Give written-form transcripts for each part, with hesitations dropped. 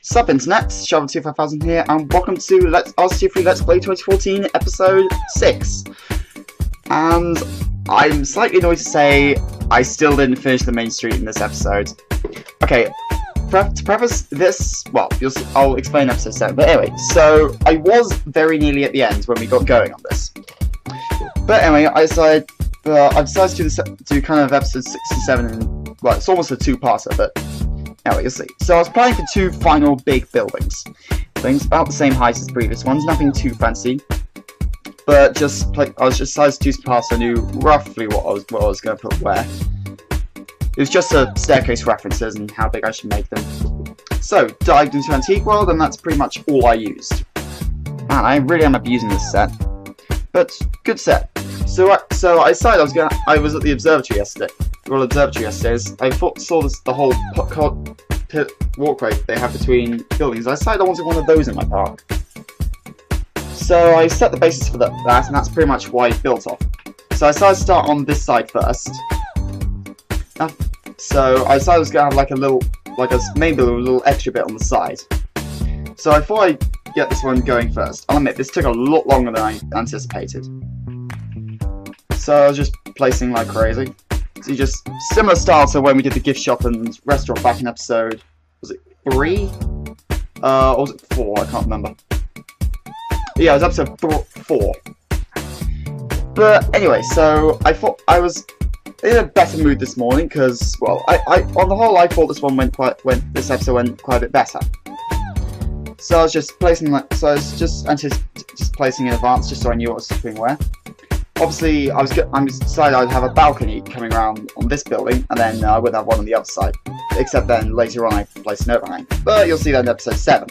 Sup internet, Shovel25000 here, and welcome to RCT3 Let's Play 2014 episode 6. And I'm slightly annoyed to say I still didn't finish the main street in this episode. Okay, to preface this, well, I'll explain episode 7, but anyway, so I was very nearly at the end when we got going on this. But anyway, I decided to do kind of episode 67, and, well, it's almost a two-parter, but anyway, you'll see. So I was planning for two final big buildings. Things about the same height as the previous ones, nothing too fancy. But I was just decided to do some parts so I knew roughly what I was going to put where. It was just a staircase references and how big I should make them. So, dived into Antique World, and that's pretty much all I used. Man, I really am abusing this set. But, good set. So I decided I was at the observatory yesterday. Royal Observatory yesterday. I saw the whole pit walkway they have between buildings. I decided I wanted one of those in my park. So I set the basis for that, and that's pretty much why I built off. So I decided to start on this side first. So I decided I was going to have maybe a little extra bit on the side. So I thought I'd get this one going first. I'll admit, this took a lot longer than I anticipated. So I was just placing like crazy. So just similar style to when we did the gift shop and restaurant back in episode, was it 3? Or was it 4? I can't remember. Yeah, it was episode 4. But anyway, so I thought I was in a better mood this morning because, well, on the whole I thought this episode went quite a bit better. So I was just placing just placing in advance just so I knew what was putting where. Obviously, I decided I'd have a balcony coming around on this building, and then I would have one on the other side. Except then later on I placed an overhang. But you'll see that in episode 7.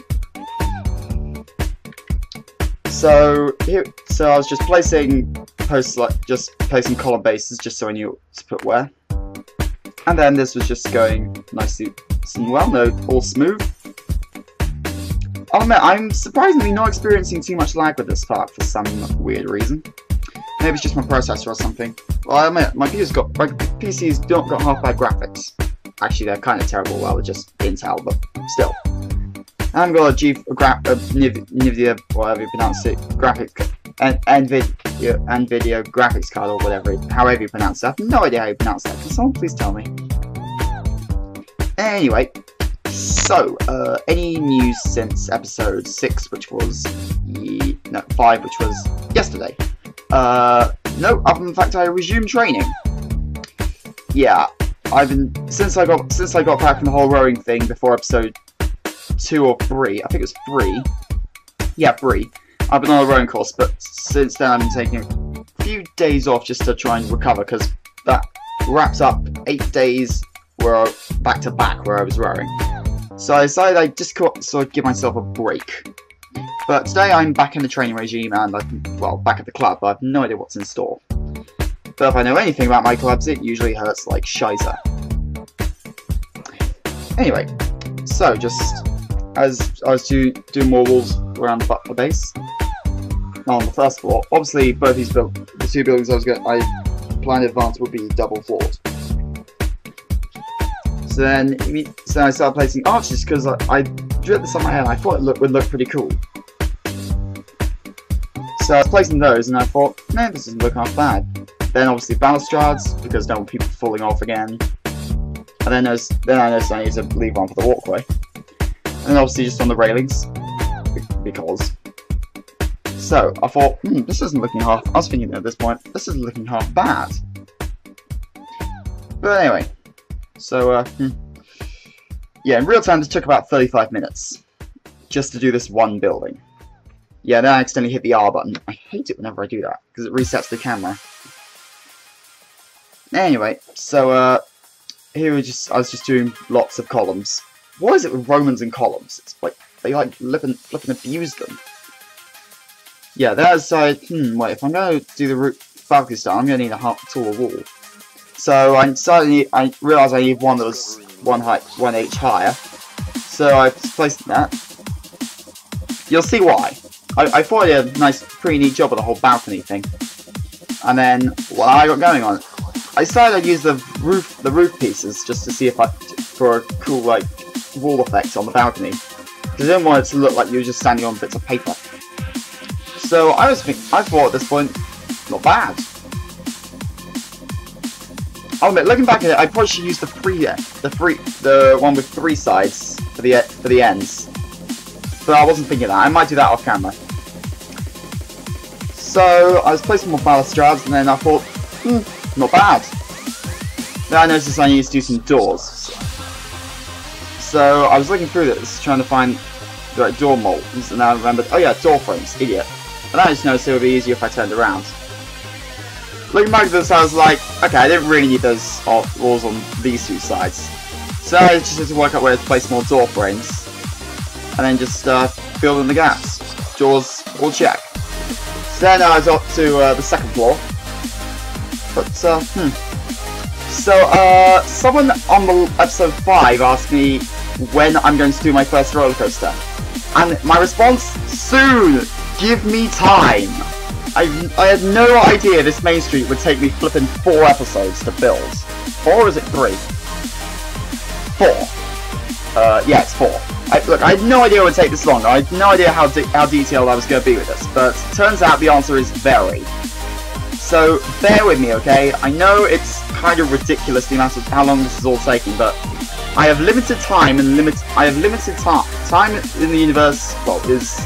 So I was just placing placing column bases just so I knew what to put where. And then this was just going nicely and well, all smooth. I'll admit, I'm surprisingly not experiencing too much lag with this part for some weird reason. Maybe it's just my processor or something. Well, I admit, my PC's don't got half bad graphics. Actually, they're kind of terrible, well, they're just Intel, but still. I haven't got a NVIDIA, whatever you pronounce it, NVIDIA graphics card or whatever, however you pronounce it. I have no idea how you pronounce that. Can someone please tell me? Anyway, so, any news since episode 6, which was, 5, which was yesterday? No, other than the fact I resumed training. Yeah, since I got back from the whole rowing thing before episode 2 or 3, I think it was 3. Yeah, 3. I've been on a rowing course, but since then I've been taking a few days off just to try and recover, because that wraps up 8 days back to back where I was rowing. So I decided I'd just sort of give myself a break. But today I'm back in the training regime and back at the club, but I have no idea what's in store. But if I know anything about my clubs, it usually hurts like shiza. Anyway, so just as I was doing more walls around the base, on the first floor, obviously both the two buildings I planned in advance would be double floored. So then I started placing arches because I drew this on my head and I thought it would look pretty cool. So I was placing those and I thought, no, this doesn't look half bad. Then obviously balustrades, because I don't want people falling off again. And then I noticed I need to leave one for the walkway. And then obviously just on the railings, because. So I thought, this isn't looking half, I was thinking at this point, this isn't looking half bad. But anyway, so yeah, in real time this took about 35 minutes, just to do this one building. Yeah, then I accidentally hit the R button. I hate it whenever I do that, because it resets the camera. Anyway, so I was just doing lots of columns. What is it with Romans and columns? It's like, they like flipping abuse them. Yeah, then I decided, wait, if I'm going to do the balcony style, I'm going to need a taller wall. So I realised I need one that was 1 inch higher. So I placed that. You'll see why. I thought I did a pretty neat job of the whole balcony thing. And then, what I got going on, I decided I'd use the roof pieces just to see for a cool, wall effect on the balcony. because I didn't want it to look like you were just standing on bits of paper. So I thought at this point, not bad. I'll admit, looking back at it, I probably should use the one with 3 sides for the ends. But I wasn't thinking that. I might do that off camera. So I was placing more balustrades, and then I thought, not bad. Then I noticed I needed to do some doors. So I was looking through this, trying to find the right door molds, and I remembered, oh yeah, door frames, idiot. And I just noticed it would be easier if I turned around. Looking back at this, I was like, okay, I didn't really need those walls on these 2 sides. So I just had to work out where to place more door frames. And then just fill in the gaps. Doors, all check. So then I was up to the 2nd floor. But, So, someone on the episode 5 asked me when I'm going to do my first roller coaster. And my response, soon! Give me time! I had no idea this Main Street would take me flipping 4 episodes to build. 4 or is it 3? 4. Yeah, it's 4. Look, I had no idea it would take this long. I had no idea how detailed I was going to be with this, but turns out the answer is very. So, bear with me, okay? I know it's kind of ridiculous the amount of how long this is all taking, but I have limited time and time in the universe, well, is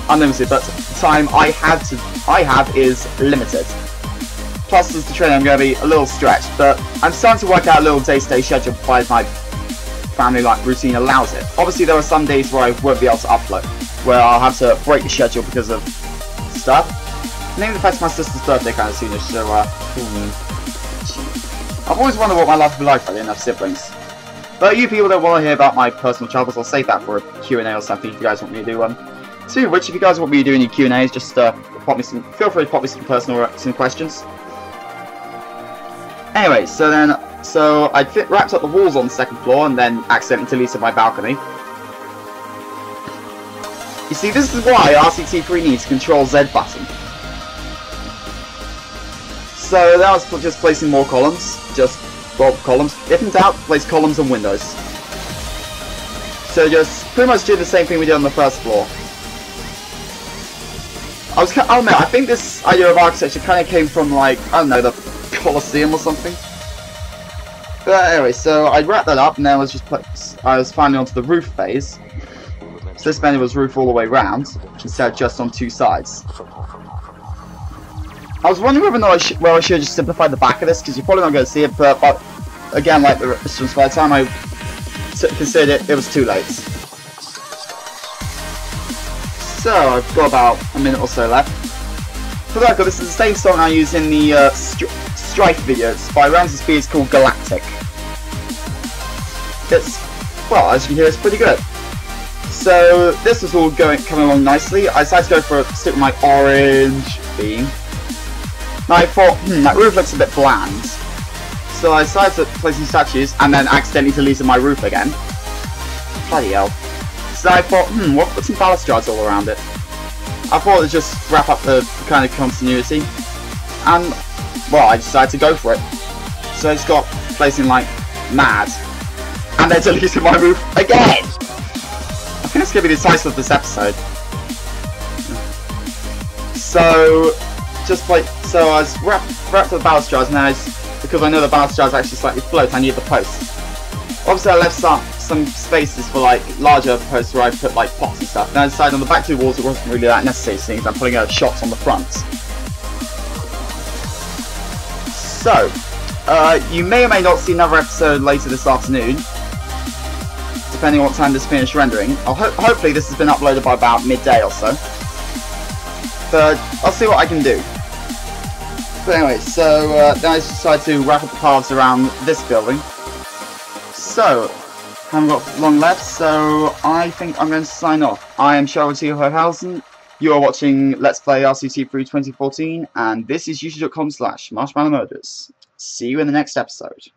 unlimited, but the time I have is limited. Plus, as the training, I'm going to be a little stretched, but I'm starting to work out a little day-to-day schedule provided my family life routine allows it. Obviously, there are some days where I won't be able to upload, where I'll have to break the schedule because of stuff. Namely the fact it's my sister's birthday kind of soonish, so I've always wondered what my life would be like if I didn't have siblings. But you people don't want to hear about my personal troubles, I'll save that for a Q&A or something if you guys want me to do one. Speaking of which, if you guys want me to do any Q&As, just feel free to pop me some questions. Anyway, so I wrapped up the walls on the 2nd floor and then accidentally deleted my balcony. You see, this is why RCT3 needs a Ctrl Z button. So that was just placing more columns, columns. If in doubt, place columns and windows. So just pretty much do the same thing we did on the 1st floor. I'll admit, I think this idea of architecture kind of came from, like, I don't know, the Colosseum or something. But anyway, so I wrapped that up, and then I was finally onto the roof phase. So this meant it was roof all the way round, instead of just on 2 sides. I was wondering whether or not I should just simplify the back of this, because you're probably not going to see it, but again, like the resistance, by the time I considered it, it was too late. So, I've got about a minute or so left. For the record, this is the same song I used in the Strife videos by Ramses B. It's called Galactic. It's, well, as you can hear, it's pretty good. So, this was all coming along nicely. I decided to go for stick with my orange theme. Now I thought, that roof looks a bit bland. So I decided to place some statues and then accidentally deleted my roof again. Bloody hell. So I thought, what put some balustrades all around it? I thought it'd just wrap up the kind of continuity. And, well, I decided to go for it. So I just got placing like mad. And then deleted my roof again! I think it's going to be the title of this episode. So I was wrapped up the balustrades, and now because I know the balustrades actually slightly float, I need the posts. Obviously I left some spaces for like larger posts where I put like pots and stuff, and I decided on the back 2 walls it wasn't really that necessary seeing as I'm putting out shots on the front. So, you may or may not see another episode later this afternoon, depending on what time this finished rendering. Hopefully this has been uploaded by about midday or so. But I'll see what I can do. But anyway, so then I decided to wrap up the paths around this building. So, haven't got long left, so I think I'm going to sign off. I am Charlotte Hohausen. You are watching Let's Play RCT3 2014, and this is youtube.com/marshmallowmurders. See you in the next episode.